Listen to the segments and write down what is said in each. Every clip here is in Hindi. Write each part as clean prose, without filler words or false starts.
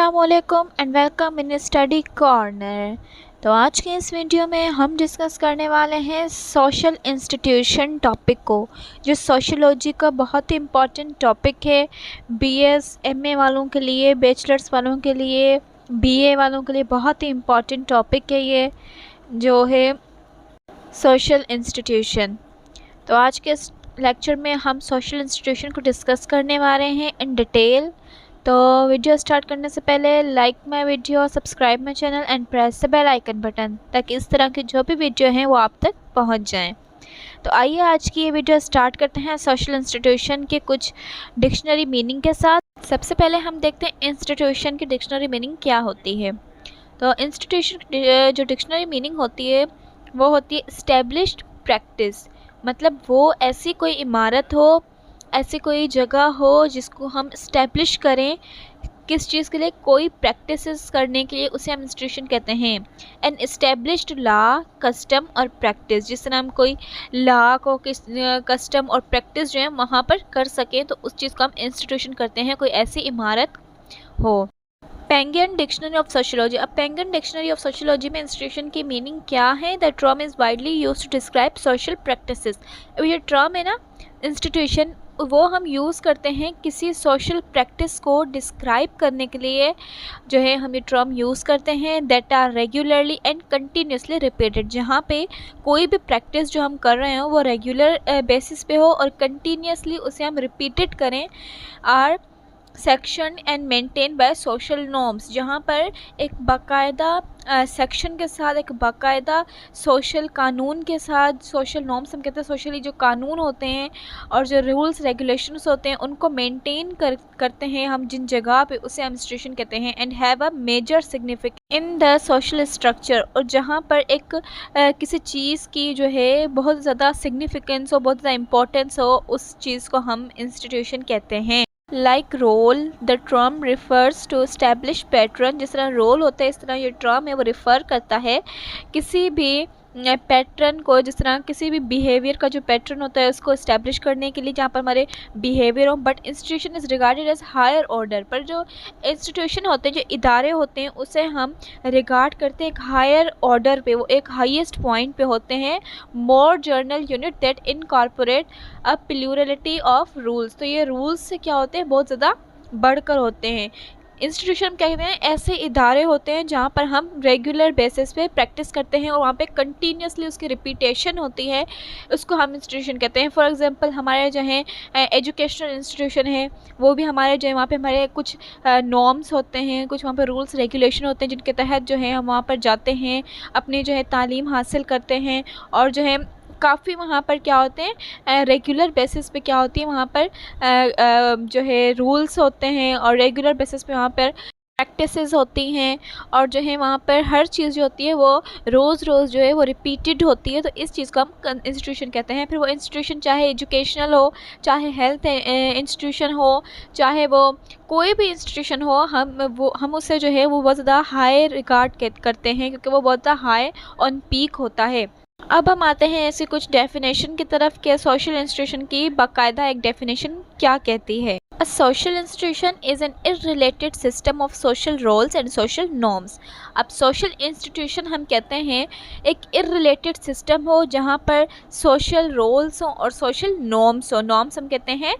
अस्सलामुअलैकुम and welcome in study corner. तो आज के इस वीडियो में हम डिस्कस करने वाले हैं सोशल इंस्टीट्यूशन टॉपिक को, जो सोशियोलॉजी का बहुत ही इम्पोर्टेंट टॉपिक है। बीएस एमए वालों के लिए, बैचलर्स वालों के लिए, बीए वालों के लिए बहुत ही इम्पोर्टेंट टॉपिक है ये, जो है सोशल इंस्टीट्यूशन। तो आज के इस लेक्चर में हम सोशल इंस्टीट्यूशन को डिस्कस करने वाले हैं इन डिटेल। तो वीडियो स्टार्ट करने से पहले like my video, subscribe my channel and press the bell icon button, ताकि इस तरह की जो भी वीडियो हैं वो आप तक पहुंच जाएं। तो आइए आज की ये वीडियो स्टार्ट करते हैं सोशल इंस्टीट्यूशन के कुछ डिक्शनरी मीनिंग के साथ। सबसे पहले हम देखते हैं इंस्टीट्यूशन की डिक्शनरी मीनिंग क्या होती है। तो इंस्टीट्यूशन जो डिक्शनरी मीनिंग होती है वो होती है इस्टेब्लिश्ड प्रैक्टिस, मतलब वो ऐसी कोई इमारत हो, ऐसी कोई जगह हो जिसको हम इस्टेब्लिश करें किस चीज़ के लिए, कोई प्रैक्टिसेस करने के लिए, उसे हम इंस्टीट्यूशन कहते हैं। एन इस्टेब्लिश्ड लॉ, कस्टम और प्रैक्टिस, जिस तरह हम कोई लॉ को कस्टम और प्रैक्टिस जो है वहाँ पर कर सकें तो उस चीज़ को हम इंस्टीट्यूशन करते हैं, कोई ऐसी इमारत हो। Penguin dictionary of sociology. अब पेंगियन डिक्शनरी ऑफ सोशियोलॉजी में इंस्टीट्यूशन की मीनिंग क्या है। The term is widely use to describe social practices. अब ये टर्म है ना इंस्टीट्यूशन, वो हम यूज़ करते हैं किसी सोशल प्रैक्टिस को डिस्क्राइब करने के लिए, जो है हम ये टर्म यूज़ करते हैं। That are regularly and continuously repeated, जहाँ पे कोई भी प्रैक्टिस जो हम कर रहे हो वो रेगुलर बेसिस पे हो और कंटिन्यूसली उसे हम रिपीटेड करें। Are sanctioned and maintain by social norms, जहाँ पर एक बाकायदा सेक्शन के साथ, एक बाकायदा सोशल कानून के साथ, सोशल नॉर्म्स हम कहते हैं सोशली जो कानून होते हैं और जो रूल्स रेगुलेशंस होते हैं उनको मेंटेन करते हैं हम जिन जगह पे, उसे हम इंस्टीट्यूशन कहते हैं। And have a major significance in the social structure, और जहाँ पर एक किसी चीज़ की जो है बहुत ज़्यादा सिग्निफिकेंस हो, बहुत ज़्यादा इम्पोर्टेंस हो, उस चीज़ को हम इंस्टीट्यूशन कहते हैं। Like role, the term refers to establish pattern, जिस तरह रोल होता है इस तरह ये टर्म है वो रिफ़र करता है किसी भी पैटर्न को, जिस तरह किसी भी बिहेवियर का जो पैटर्न होता है उसको इस्टेब्लिश करने के लिए, जहाँ पर हमारे बिहेवियर हो। But institution is regarded as higher order, पर जो इंस्टीट्यूशन होते हैं, जो इदारे होते हैं, उसे हम रिगार्ड करते हैं एक हायर ऑर्डर पे, वो एक हाईएस्ट पॉइंट पे होते हैं। More general unit that incorporate a plurality of rules, तो ये रूल्स से क्या होते हैं, बहुत ज़्यादा बढ़कर होते हैं। इंस्टीट्यूशन क्या कहते हैं, ऐसे इदारे होते हैं जहाँ पर हम रेगुलर बेसिस पे प्रैक्टिस करते हैं और वहाँ पे कंटिन्यूसली उसकी रिपीटेशन होती है, उसको हम इंस्टीट्यूशन कहते हैं। फॉर एग्जांपल हमारे जो है एजुकेशनल इंस्टीट्यूशन है, वो भी हमारे जो है वहाँ पे हमारे कुछ नॉर्म्स होते हैं, कुछ वहाँ पे रूल्स रेगुलेशन होते हैं जिनके तहत जो है हम वहाँ पर जाते हैं, अपनी जो है तालीम हासिल करते हैं। और जो है काफ़ी वहाँ पर क्या होते हैं, रेगुलर बेसिस पे क्या होती है वहाँ पर जो है रूल्स होते हैं और रेगुलर बेसिस पे वहाँ पर प्रैक्टिसेस होती हैं, और जो है वहाँ पर हर चीज़ जो होती है वो रोज़ रोज़ जो है वो रिपीटेड होती है, तो इस चीज़ को हम इंस्टीट्यूशन कहते हैं। फिर वो इंस्टीट्यूशन चाहे एजुकेशनल हो, चाहे हेल्थ इंस्टीट्यूशन हो, चाहे वो कोई भी इंस्टीट्यूशन हो, हम उससे जो है वो बहुत ज़्यादा हाई रिगार्ड करते हैं, क्योंकि वो बहुत ज़्यादा हाई ऑन पीक होता है। अब हम आते हैं ऐसी कुछ डेफिनेशन की तरफ कि सोशल इंस्टीट्यूशन की बाकायदा एक डेफिनेशन क्या कहती है। A social institution is an irrelated system of social roles and social norms। अब social institution हम कहते हैं एक irrelated system हो जहाँ पर social roles हो और social norms हो। norms हम कहते हैं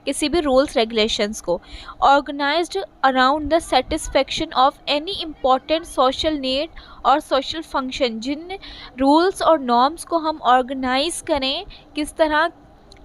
किसी भी रूल्स रेगुलेशंस को, organised around the satisfaction of any important social need और सोशल फंक्शन, जिन रूल्स और नॉर्म्स को हम ऑर्गेनाइज करें किस तरह,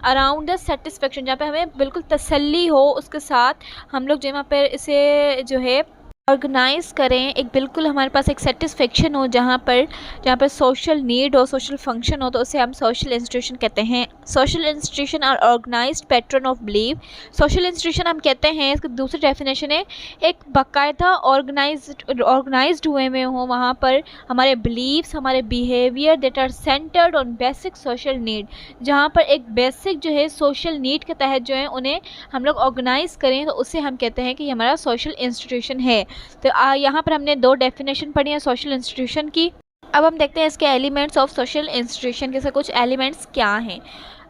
अराउंड द सेटिस्फेक्शन, जहाँ पे हमें बिल्कुल तसल्ली हो, उसके साथ हम लोग जो वहाँ पर इसे जो है ऑर्गेनाइज करें, एक बिल्कुल हमारे पास एक सेटिस्फेक्शन हो, जहाँ पर सोशल नीड हो, सोशल फंक्शन हो, तो उसे हम सोशल इंस्टीट्यूशन कहते हैं। Social institution are organised pattern of believe. Social institution हम कहते हैं, इसकी दूसरी डेफिनेशन है एक बाकायदा ऑर्गेनाइज्ड हुए में हो, वहाँ पर हमारे बिलीव्स, हमारे behaviour that are centred on basic social need, जहाँ पर एक बेसिक जो है सोशल नीड के तहत जो है उन्हें हम लोग ऑर्गेनाइज करें, तो उसे हम कहते हैं कि हमारा सोशल इंस्टीट्यूशन है। तो यहाँ पर हमने दो डेफिनेशन पढ़ी है सोशल इंस्टीट्यूशन की। अब हम देखते हैं इसके एलिमेंट्स ऑफ सोशल इंस्टीट्यूशन के, कुछ एलिमेंट्स क्या हैं।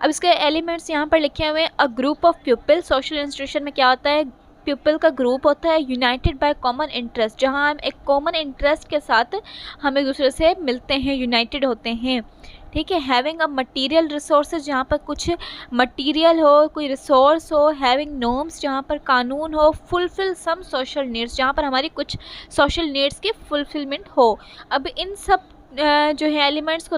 अब इसके एलिमेंट्स यहाँ पर लिखे हुए हैं। A group of people, social institution में क्या होता है, पीपल का ग्रुप होता है यूनाइटेड बाय कॉमन इंटरेस्ट, जहाँ हम एक कॉमन इंटरेस्ट के साथ हम एक दूसरे से मिलते हैं, यूनाइटेड होते हैं, ठीक है। हैविंग अ मटीरियल रिसोर्सेज, जहाँ पर कुछ मटीरियल हो, कोई रिसोर्स हो। हैविंग नॉर्म्स, जहाँ पर कानून हो। फुलफिल सम सोशल नीड्स, जहाँ पर हमारी कुछ सोशल नीड्स की फुलफिलमेंट हो। अब इन सब जो है एलिमेंट्स को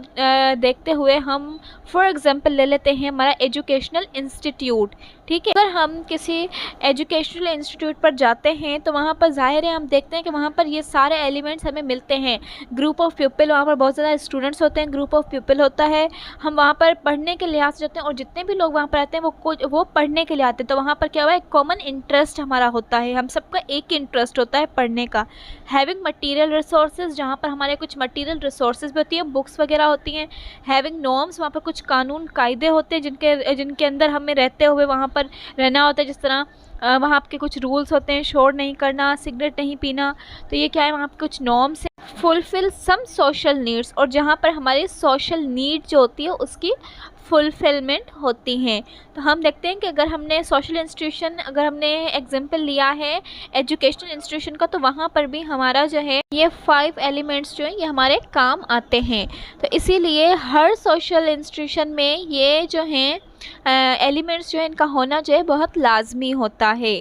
देखते हुए हम फॉर एग्जांपल ले लेते हैं हमारा एजुकेशनल इंस्टीट्यूट, ठीक है। अगर हम किसी एजुकेशनल इंस्टीट्यूट पर जाते हैं तो वहाँ पर ज़ाहिर है हम देखते हैं कि वहाँ पर ये सारे एलिमेंट्स हमें मिलते हैं। ग्रुप ऑफ पीपल, वहाँ पर बहुत ज़्यादा स्टूडेंट्स होते हैं, ग्रुप ऑफ पीपल होता है। हम वहाँ पर पढ़ने के लिहाज से जाते हैं और जितने भी लोग वहाँ पर आते हैं वो पढ़ने के लिए आते हैं। तो वहाँ पर क्या हुआ, एक कॉमन इंटरेस्ट हमारा होता है, हम सबका एक इंटरेस्ट होता है पढ़ने का। हैविंग मटीरियल रिसोर्सेज, जहाँ पर हमारे कुछ मटीरियल रिसोर्सेज भी होती हैं, बुक्स वगैरह होती हैं। हैविंग नॉर्म्स, वहाँ पर कुछ कानून कायदे होते हैं जिनके अंदर हमें रहते हुए वहाँ पर रहना होता है। जिस तरह वहाँ आपके कुछ रूल्स होते हैं, शोर नहीं करना, सिगरेट नहीं पीना, तो ये क्या है, वहाँ पर कुछ नॉर्म्स हैं। फुलफिल सम सोशल नीड्स, और जहाँ पर हमारी सोशल नीड जो होती है उसकी फुलफिलमेंट होती हैं। तो हम देखते हैं कि अगर हमने सोशल इंस्टीट्यूशन, अगर हमने एग्जांपल लिया है एजुकेशनल इंस्टीट्यूशन का, तो वहाँ पर भी हमारा जो है ये 5 एलिमेंट्स जो हैं ये हमारे काम आते हैं। तो इसीलिए हर सोशल इंस्टीट्यूशन में ये जो हैं एलिमेंट्स जो है इनका होना जो है बहुत लाजमी होता है।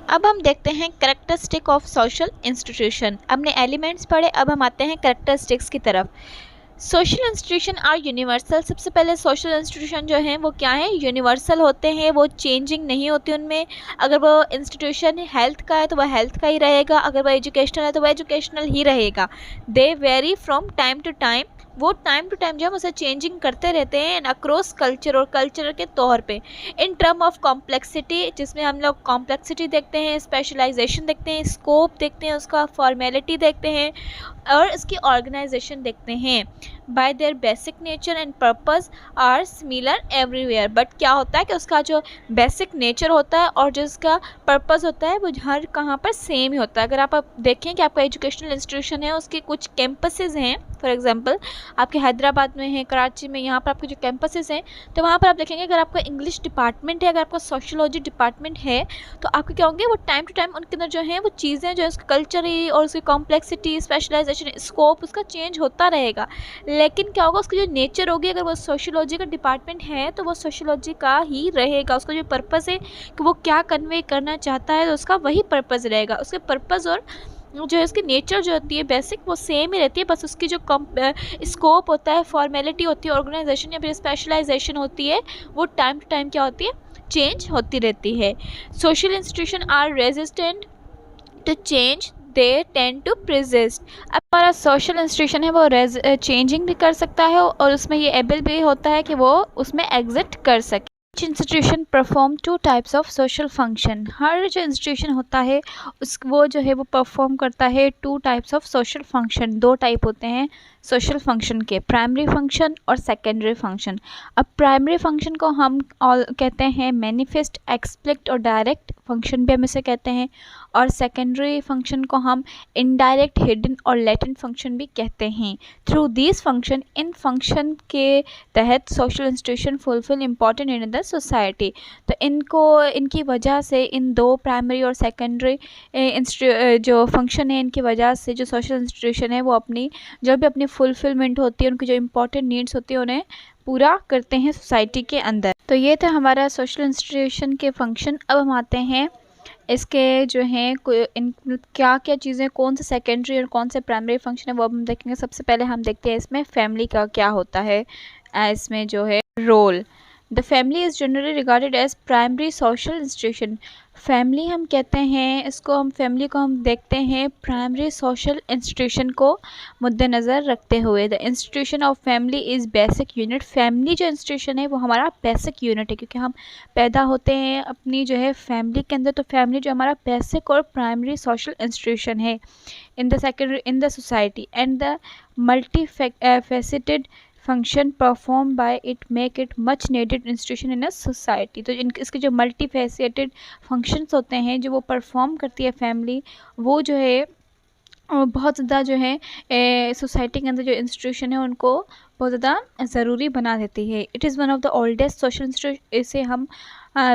अब हम देखते हैं कैरेक्टरिस्टिक ऑफ सोशल इंस्टीट्यूशन। हमने एलिमेंट्स पढ़े, अब हम आते हैं कैरेक्टरिस्टिक्स की तरफ। Social institution are universal. सबसे पहले सोशल इंस्टीट्यूशन जो हैं वो क्या है, यूनिवर्सल होते हैं, वो चेंजिंग नहीं होती उनमें। अगर वो इंस्टीट्यूशन हेल्थ का है तो वह हेल्थ का ही रहेगा, अगर वह एजुकेशनल है तो वह एजुकेशनल ही रहेगा। They vary from time to time, वो टाइम टू टाइम जो हम उसे चेंजिंग करते रहते हैं अक्रॉस कल्चर, और कल्चर के तौर पे। इन टर्म ऑफ कॉम्प्लेक्सिटी, जिसमें हम लोग कॉम्प्लेक्सिटी देखते हैं, स्पेशलाइजेशन देखते हैं, स्कोप देखते हैं, उसका फॉर्मेलिटी देखते हैं, और इसकी ऑर्गेनाइजेशन देखते हैं। By their basic nature and purpose are similar everywhere. But क्या होता है कि उसका जो बेसिक नेचर होता है और जो उसका पर्पस होता है वो हर कहाँ पर सेम ही होता है। अगर आप देखें कि आपका एजुकेशनल इंस्टीट्यूशन है, उसके कुछ कैंपसेस हैं, फॉर एग्जांपल आपके हैदराबाद में है, कराची में, यहाँ पर आपके जो कैंपसेस हैं, तो वहाँ पर आप देखेंगे अगर आपका इंग्लिश डिपार्टमेंट है, अगर आपका सोशियोलॉजी डिपार्टमेंट है, तो आपके क्या होंगे, वो टाइम टू टाइम उनके अंदर जो है वो चीज़ें जो है उसका कल्चर और उसकी कॉम्प्लेक्सिटी, स्पेशलाइजेशन, स्कोप उसका चेंज होता रहेगा। लेकिन क्या होगा, उसकी जो नेचर होगी, अगर वो सोशियोलॉजी का डिपार्टमेंट है तो वो सोशियोलॉजी का ही रहेगा। उसका जो पर्पस है कि वो क्या कन्वे करना चाहता है तो उसका वही पर्पस रहेगा। उसके पर्पस और जो है उसकी नेचर जो होती है बेसिक वो सेम ही रहती है, बस उसकी जो स्कोप होता है, फॉर्मेलिटी होती है, ऑर्गेनाइजेशन या फिर स्पेशलाइजेशन होती है, वो टाइम टू टाइम क्या होती है, चेंज होती रहती है। Social institution are resistant to change, they tend to persist. अब हमारा सोशल इंस्टीट्यूशन है वो चेंजिंग भी कर सकता है और उसमें ये एबल भी होता है कि वो उसमें एग्जिट कर सके। Institution perform 2 types of social function. हर जो इंस्टीट्यूशन होता है वो जो है वो परफॉर्म करता है 2 types of social function. 2 type होते हैं सोशल फंक्शन के, प्राइमरी फंक्शन और सेकेंडरी फंक्शन। अब प्राइमरी फंक्शन को हम कहते हैं मैनिफेस्ट, एक्सप्लिसिट और डायरेक्ट फंक्शन भी हम इसे कहते हैं, और सेकेंडरी फंक्शन को हम इनडायरेक्ट, हिडन और लेटेंट फंक्शन भी कहते हैं। Through this function, in function के तहत social institution fulfil important in the society. तो इनकी वजह से, इन 2 प्राइमरी और सेकेंडरी जो फंक्शन है इनकी वजह से जो सोशल इंस्टीट्यूशन है वो अपनी जो भी अपनी फुलफिलमेंट होती है, उनकी जो इम्पोर्टेंट नीड्स होती है उन्हें पूरा करते हैं सोसाइटी के अंदर। तो ये था हमारा सोशल इंस्टीट्यूशन के फंक्शन। अब हम आते हैं इसके जो हैं क्या क्या चीज़ें, कौन से सेकेंडरी और कौन से प्राइमरी फंक्शन है वो अब हम देखेंगे। सबसे पहले हम देखते हैं इसमें फैमिली का क्या होता है, इसमें जो है role. The family is generally regarded as primary social institution. Family हम कहते हैं इसको, हम फैमिली को हम देखते हैं प्राइमरी सोशल इंस्टीट्यूशन को मद्देनज़र रखते हुए। The institution of family is basic unit. Family जो इंस्टीट्यूशन है वो हमारा बेसिक यूनिट है, क्योंकि हम पैदा होते हैं अपनी जो है फैमिली के अंदर, तो फैमिली जो हमारा बेसिक और प्राइमरी सोशल इंस्टीट्यूशन है in the society, and the multi faceted function perform by it make it much needed institution in a society. तो इसके जो मल्टी फैसेटेड फंक्शंस होते हैं जो वो परफॉर्म करती है फैमिली, वो जो है बहुत ज़्यादा जो है सोसाइटी के अंदर जो इंस्टीट्यूशन है उनको बहुत ज़्यादा ज़रूरी बना देती है। It is one of the oldest social institution. इसे हम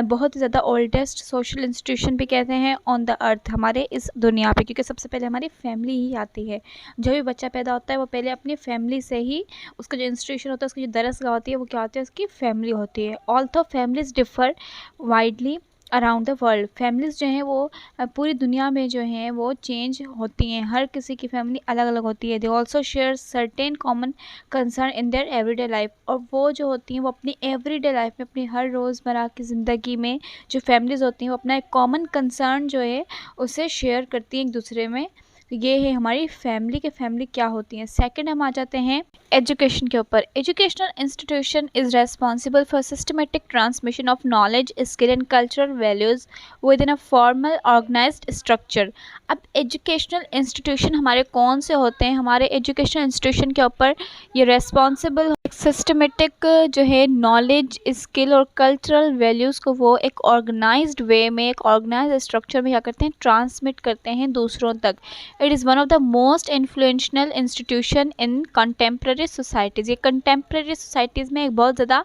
बहुत ही ज़्यादा ओल्डेस्ट सोशल इंस्टीट्यूशन भी कहते हैं ऑन द अर्थ, हमारे इस दुनिया पे, क्योंकि सबसे पहले हमारी फैमिली ही आती है। जो भी बच्चा पैदा होता है वो पहले अपनी फैमिली से ही, उसका जो इंस्टीट्यूशन होता है, उसकी जो दरसगाह होती है, वो क्या होती है, उसकी फैमिली होती है। Although families differ widely around the world, families जो हैं वो पूरी दुनिया में जो हैं वो चेंज होती हैं, हर किसी की फैमिली अलग अलग होती है। They also share certain common concern in their everyday life, और वो जो होती हैं वो अपनी एवरीडे लाइफ में, अपनी हर रोज़मर्रा की ज़िंदगी में जो फैमिलीज़ होती हैं वो अपना एक कॉमन कंसर्न जो है उसे शेयर करती हैं एक दूसरे में। तो ये है हमारी फैमिली के फैमिली क्या होती हैं। सेकंड हम आ जाते हैं एजुकेशन के ऊपर। Educational institution is responsible for systematic transmission of knowledge, skill and cultural values with in a formal organised structure. अब एजुकेशनल इंस्टीट्यूशन हमारे कौन से होते हैं, हमारे एजुकेशनल इंस्टीट्यूशन के ऊपर ये रेस्पॉन्सिबल सिस्टमेटिक जो है नॉलेज, स्किल और कल्चरल वैल्यूज़ को वो एक ऑर्गेनाइज्ड वे में, एक ऑर्गेनाइज्ड स्ट्रक्चर में क्या करते हैं, ट्रांसमिट करते हैं दूसरों तक। It is one of the most influential institution in contemporary societies. ये कंटेम्प्रेरी सोसाइटीज़ में एक बहुत ज़्यादा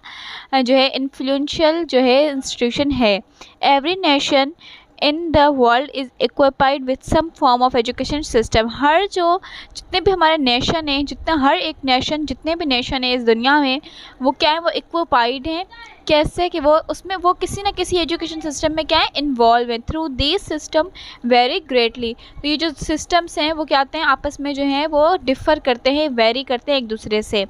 जो है इन्फ्लुएंशियल जो है इंस्टीट्यूशन है। Every nation in the world is equipped with some form of education system. हर जो जितने भी हमारे नेशन हैं, जितना हर एक नेशन, जितने भी नेशन है इस दुनिया में, वो क्या है, वो इक्विपाइड हैं। कैसे कि वो उसमें वो किसी ना किसी एजुकेशन सिस्टम में क्या है, इन्वॉल्व हैं। Through this system very greatly, तो ये जो सिस्टम्स हैं वो क्या आते हैं, आपस में जो है वो डिफ़र करते हैं, वेरी करते हैं एक दूसरे से।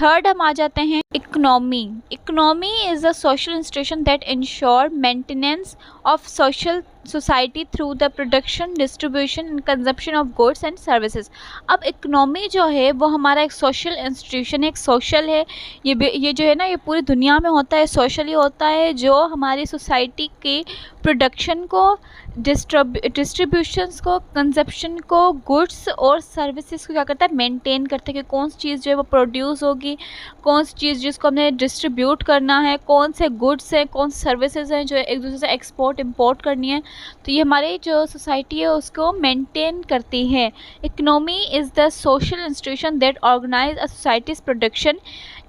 थर्ड हम आ जाते हैं economy. Economy is a social institution that ensure maintenance of social society through the production, distribution and consumption of goods and services. अब इकोनॉमी जो है वो हमारा एक सोशल इंस्टीट्यूशन है, एक सोशल है। ये जो है ना, ये पूरी दुनिया में होता है, सोशली होता है, जो हमारी सोसाइटी के प्रोडक्शन को, डिस्ट्रीब्यूशंस को, कंजप्शन को, गुड्स और सर्विसेज को क्या करता है, मेंटेन करता है कि कौन सी चीज़ जो है वो प्रोड्यूस होगी, कौन सी चीज़ जिसको हमने डिस्ट्रीब्यूट करना है, कौन से गुड्स हैं, कौन से सर्विसेज हैं जो एक दूसरे से एक्सपोर्ट इंपोर्ट करनी है। तो ये हमारी जो सोसाइटी है उसको मेंटेन करती है। Economy is the social institution that organise a society's production.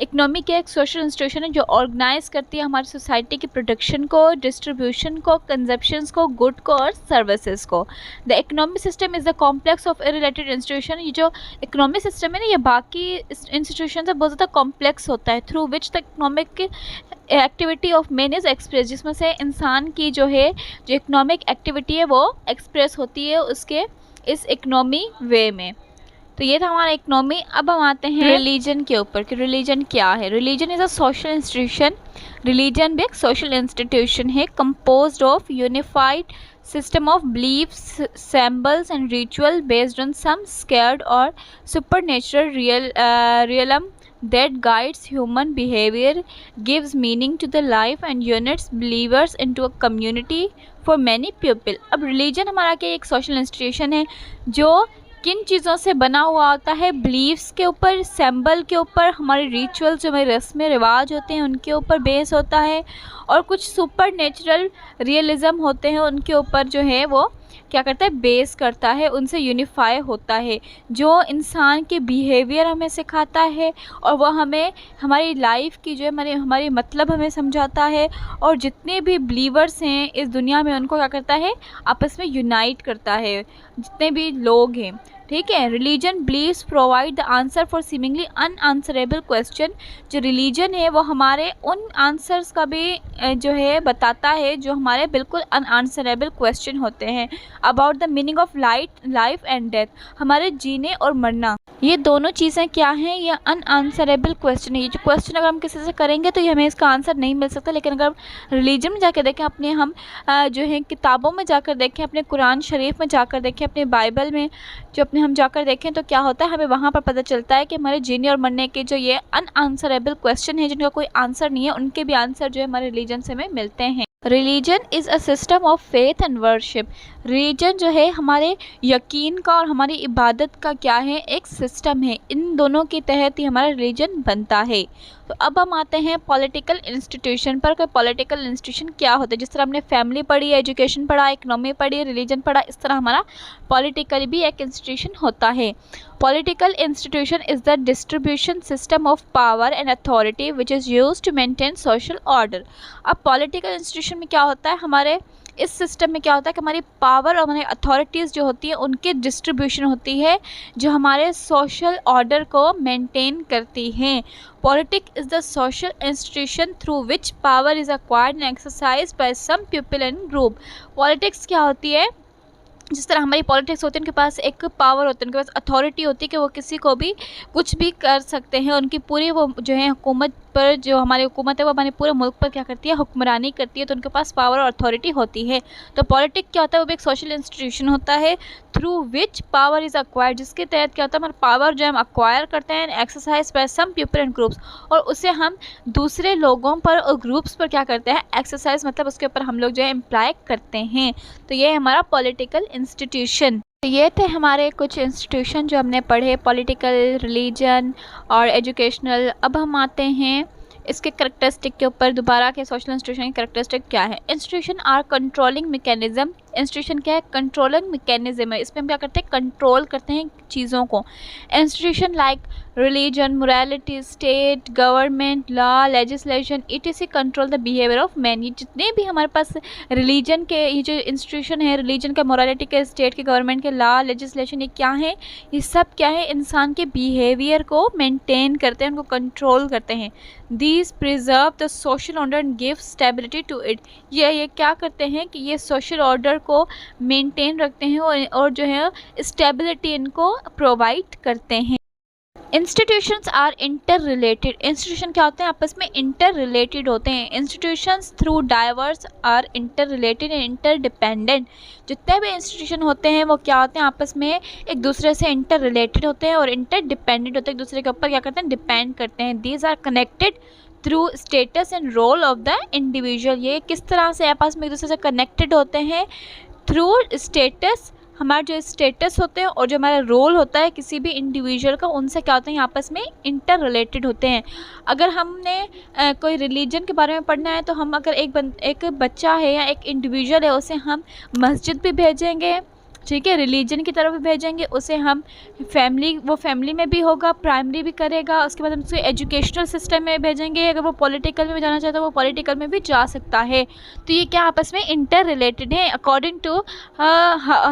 Economy क्या एक सोशल इंस्टीट्यूशन है जो ऑर्गेनाइज करती है हमारी सोसाइटी की प्रोडक्शन को, डिस्ट्रीब्यूशन को, कंजप्शंस को, गुड को और सर्विसेज को। The economic system is the complex of related institution. ये जो इकोनॉमिक सिस्टम है ना, ये बाकी इंस्टीट्यूशन से बहुत ज़्यादा कॉम्प्लेक्स होता है। Through which the economic activity of man is express, जिसमें से इंसान की जो है जो इकोनॉमिक एक्टिविटी है वो एक्सप्रेस होती है उसके इस इकोनॉमी वे में। तो ये था हमारा इकोनॉमी। अब हम आते हैं रिलीजन के ऊपर कि रिलीजन क्या है। Religion is a social institution. Religion भी एक सोशल इंस्टीट्यूशन है, composed of unified system of beliefs, symbols and ritual based on some scared or supernatural realm that guides human behavior, gives meaning to the life and unites believers into a community for many people। अब religion हमारा क्या एक social institution है जो किन चीज़ों से बना हुआ होता है, बिलीव्स के ऊपर, सिंबल के ऊपर, हमारे रिचुअल्स जो हमारे रस्में रिवाज होते हैं उनके ऊपर बेस होता है, और कुछ सुपर नेचुरल रियलिज़म होते हैं उनके ऊपर जो है वो क्या करता है, बेस करता है, उनसे यूनिफाई होता है, जो इंसान के बिहेवियर हमें सिखाता है और वह हमें हमारी लाइफ की जो है हमारी मतलब हमें समझाता है, और जितने भी बिलीवर्स हैं इस दुनिया में उनको क्या करता है, आपस में यूनाइट करता है, जितने भी लोग हैं। ठीक है। Religion beliefs provide the answer for seemingly unanswerable question. जो रिलीजन है वो हमारे उन आंसर्स का भी जो है बताता है जो हमारे बिल्कुल अनआंसरेबल क्वेश्चन होते हैं। About the meaning of life and death, हमारे जीने और मरना, ये दोनों चीज़ें क्या हैं, ये अनआंसरेबल क्वेश्चन है। ये जो क्वेश्चन अगर हम किसी से करेंगे तो ये हमें इसका आंसर नहीं मिल सकता, लेकिन अगर रिलीजन में जाकर देखें, अपने हम जो है किताबों में जाकर देखें, अपने कुरान शरीफ में जाकर देखें, अपने बाइबल में जो अपने हम जाकर देखें, तो क्या होता है, हमें वहाँ पर पता चलता है कि हमारे जीने और मरने के जो ये अनआंसरेबल क्वेश्चन है, जिनका कोई आंसर नहीं है, उनके भी आंसर जो है हमारे रिलीजन से हमें मिलते हैं। Religion is a system of faith and worship. Religion जो है हमारे यकीन का और हमारी इबादत का क्या है, एक सिस्टम है। इन दोनों के तहत ही हमारा रिलीजन बनता है। तो अब हम आते हैं पॉलिटिकल इंस्टीट्यूशन पर। कोई पॉलिटिकल इंस्टीट्यूशन क्या होता है? जिस तरह हमने फैमिली पढ़ी, एजुकेशन पढ़ा, इकोनॉमी पढ़ी, रिलीजन पढ़ा, इस तरह हमारा पॉलिटिकल भी एक इंस्टीट्यूशन होता है। Political institution is the distribution system of power and authority which is use to maintain social order. अब पॉलिटिकल इंस्टीट्यूशन में क्या होता है, हमारे इस सिस्टम में क्या होता है कि हमारी पावर और हमारी अथॉरिटीज़ जो होती है उनकी डिस्ट्रीब्यूशन होती है जो हमारे सोशल ऑर्डर को मेंटेन करती हैं। Politics is the social institution through which power is acquired and exercise by some people and group. Politics क्या होती है? जिस तरह हमारी पॉलिटिक्स होती है, उनके पास एक पावर होती है, उनके पास अथॉरिटी होती है कि वो किसी को भी कुछ भी कर सकते हैं। उनकी पूरी वो जो है हुकूमत पर, जो हमारी हुकूमत है वो हमारे पूरे मुल्क पर क्या करती है, हुक्मरानी करती है, तो उनके पास पावर और अथॉरिटी होती है। तो पॉलिटिक्स क्या होता है, वो भी एक सोशल इंस्टीट्यूशन होता है through which power is acquired, जिसके तहत क्या होता है, हमारा पावर जो हम अक्वायर करते हैं exercise by some people and groups, और उसे हम दूसरे लोगों पर और ग्रुप्स पर क्या करते हैं, एक्सरसाइज मतलब उसके ऊपर हम लोग जो है इम्प्लाई करते हैं। तो ये है हमारा पॉलिटिकल इंस्टीट्यूशन। तो ये थे हमारे कुछ इंस्टीट्यूशन जो हमने पढ़े, पॉलिटिकल, रिलीजन और एजुकेशनल। अब हम आते हैं इसके करेक्टरिस्टिक के ऊपर दोबारा के सोशल इंस्टीट्यूशन की करेक्टरिस्टिक क्या है। Institution are controlling mechanism. Institution क्या है? कंट्रोलिंग मैकेनिज्म है। इसमें हम क्या करते हैं, कंट्रोल करते हैं चीज़ों को। Institution like religion, morality, state, government, law, legislation etc control the behaviour of man. ये जितने भी हमारे पास रिलीजन के ये जो इंस्टीट्यूशन है, रिलीजन के, मोरालिटी के, स्टेट के, गवर्नमेंट के, लॉ, लेजिस्लेशन, ये क्या है? ये सब क्या है? इंसान के बिहेवियर को मेंटेन करते हैं, उनको कंट्रोल करते हैं। These preserve the social order and give stability to it। ये क्या करते हैं कि ये सोशल ऑर्डर को मेंटेन रखते हैं और जो है स्टेबिलिटी इनको प्रोवाइड करते हैं। Institutions are interrelated. Institution क्या होते हैं? आपस में इंटर रिलेटेड होते हैं। Institutions through diverse are interrelated and interdependent. जितने भी इंस्टीट्यूशन होते हैं वो क्या होते हैं? आपस में एक दूसरे से इंटर रिलेटेड होते हैं और इंटर डिपेंडेंट होते हैं, एक दूसरे के ऊपर क्या करते हैं, डिपेंड करते हैं। These are connected through status and role of the individual. ये किस तरह से आपस में एक दूसरे से कनेक्टेड होते हैं? थ्रू स्टेटस, हमारा जो स्टेटस होते हैं और जो हमारा रोल होता है किसी भी इंडिविजुअल का, उनसे क्या होते हैं, आपस में इंटर रिलेटेड होते हैं। अगर हमने कोई रिलीजन के बारे में पढ़ना है तो हम अगर एक बच्चा है या एक इंडिविजुअल है, उसे हम मस्जिद भी भेजेंगे, ठीक है, रिलीजन की तरफ भी भेजेंगे, उसे हम फैमिली में भी होगा, प्राइमरी भी करेगा, उसके बाद हम उसे एजुकेशनल सिस्टम में भेजेंगे। अगर वो पॉलिटिकल में जाना चाहता है वो पॉलिटिकल में भी जा सकता है। तो ये क्या आपस में इंटर रिलेटेड है according to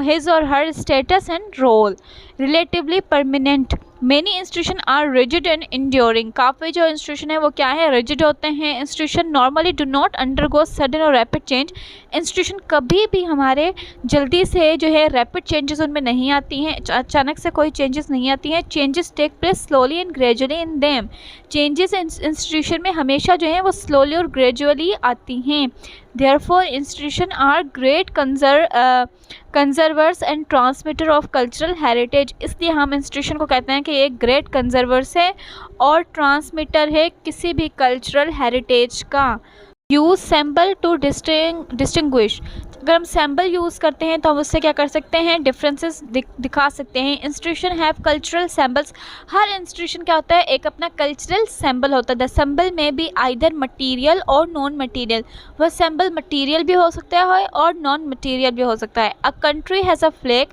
his or her status and role. Relatively permanent. Many institution are rigid and enduring. काफ़ी जो इंस्टीट्यूशन है वो क्या है, रिजिड होते हैं। Institution normally do not undergo sudden और रैपिड चेंज। इंस्टीट्यूशन कभी भी हमारे जल्दी से जो है रैपिड चेंजेस उनमें नहीं आती हैं, अचानक से कोई चेंजेस नहीं आती हैं। Changes take place slowly and gradually in them. Changes institution में हमेशा जो है वो स्लोली और ग्रेजुअली आती हैं। Therefore institution are great conservers and transmitter of cultural heritage. इसलिए हम इंस्टीट्यूशन को कहते हैं कि एक ग्रेट कंजर्वर्स है और ट्रांसमिटर है किसी भी कल्चरल हेरिटेज का। Use symbol to distinguish. अगर हम सैम्बल यूज़ करते हैं तो हम उससे क्या कर सकते हैं, डिफरेंसेस दिखा सकते हैं। Institution have cultural symbols. हर इंस्टीट्यूशन क्या होता है, एक अपना कल्चरल सैम्बल होता है। द सैम्बल में भी आइदर मटीरियल और नॉन मटीरियल। वह सैम्बल मटीरियल भी हो सकता है और नॉन मटीरियल भी हो सकता है। A country has a flag.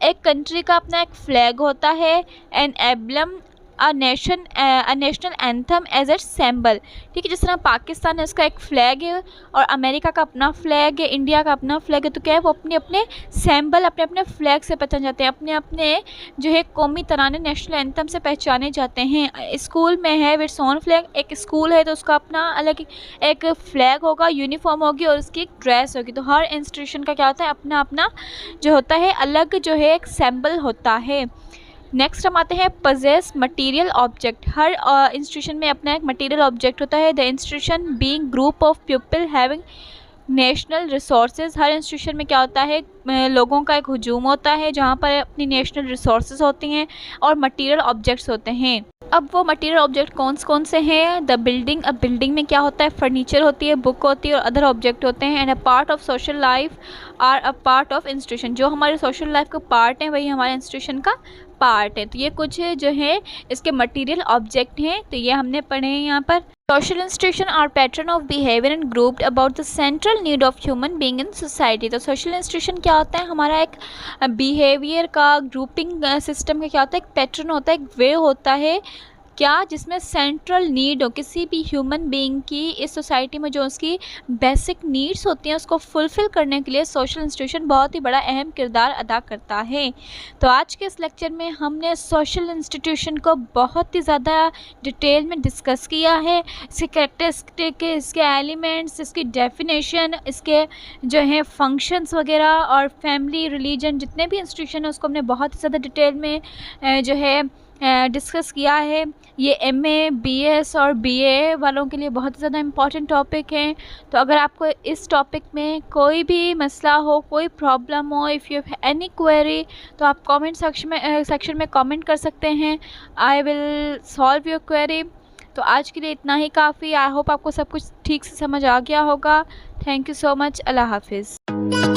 एक कंट्री का अपना एक फ्लैग होता है। An emblem, a national anthem as a symbol. ठीक है, जिस तरह पाकिस्तान है उसका एक फ़्लैग है और अमेरिका का अपना फ़्लैग है, इंडिया का अपना फ़्लैग है, तो क्या है वो अपने अपने सैम्बल अपने अपने फ़्लैग से पहचाने जाते हैं, अपने अपने जो है कौमी तराने नेशनल एंथम से पहचाने जाते हैं। स्कूल में है इट्स ओन फ्लैग। एक स्कूल है तो उसका अपना अलग एक फ़्लैग होगा, यूनिफॉर्म होगी और उसकी एक ड्रेस होगी। तो हर इंस्टीट्यूशन का क्या होता है, अपना अपना जो होता है अलग जो है एक सैम्बल होता है। नेक्स्ट हम आते हैं पजेस मटीरियल ऑब्जेक्ट। हर इंस्टीट्यूशन में अपना एक मटीरियल ऑब्जेक्ट होता है। The institution being group of people having national resources. Her institution में क्या होता है, लोगों का एक हुजूम होता है जहाँ पर अपनी नेशनल रिसोर्सेज होती हैं और मटेरियल ऑब्जेक्ट्स होते हैं। अब वो मटेरियल ऑब्जेक्ट कौन से हैं? The building. अब बिल्डिंग में क्या होता है? फर्नीचर होती है, बुक होती है और अदर ऑब्जेक्ट होते हैं। And a part of social life are a part of institution. जो हमारे सोशल लाइफ का पार्ट है वही हमारे इंस्टीट्यूशन का पार्ट है। तो ये कुछ जो है इसके मटेरियल ऑब्जेक्ट हैं, तो ये हमने पढ़े हैं यहाँ पर। Social institution are pattern of behaviour and grouped about the central need of human being in society. तो सोशल इंस्टीट्यूशन क्या होता है? हमारा एक बिहेवियर का ग्रुपिंग सिस्टम का क्या होता है? एक पैटर्न होता है, एक वे होता है क्या, जिसमें सेंट्रल नीड हो किसी भी ह्यूमन बीइंग की इस सोसाइटी में, जो उसकी बेसिक नीड्स होती हैं उसको फुलफ़िल करने के लिए सोशल इंस्टीट्यूशन बहुत ही बड़ा अहम किरदार अदा करता है। तो आज के इस लेक्चर में हमने सोशल इंस्टीट्यूशन को बहुत ही ज़्यादा डिटेल में डिस्कस किया है। इसके कैरेक्टरिस्टिक, इसके एलिमेंट्स, इसकी डेफिनेशन, इसके जो है फंक्शंस वगैरह और फैमिली, रिलीजन, जितने भी इंस्टीट्यूशन है उसको हमने बहुत ही ज़्यादा डिटेल में जो है डिस्कस किया है। ये एमए, बीएस और बीए वालों के लिए बहुत ज़्यादा इम्पॉर्टेंट टॉपिक हैं। तो अगर आपको इस टॉपिक में कोई भी मसला हो, कोई प्रॉब्लम हो, if you have any query, तो आप कमेंट सेक्शन में कमेंट कर सकते हैं। I will solve your query. तो आज के लिए इतना ही काफ़ी। आई होप आपको सब कुछ ठीक से समझ आ गया होगा। Thank you so much. अल्लाह हाफिज़।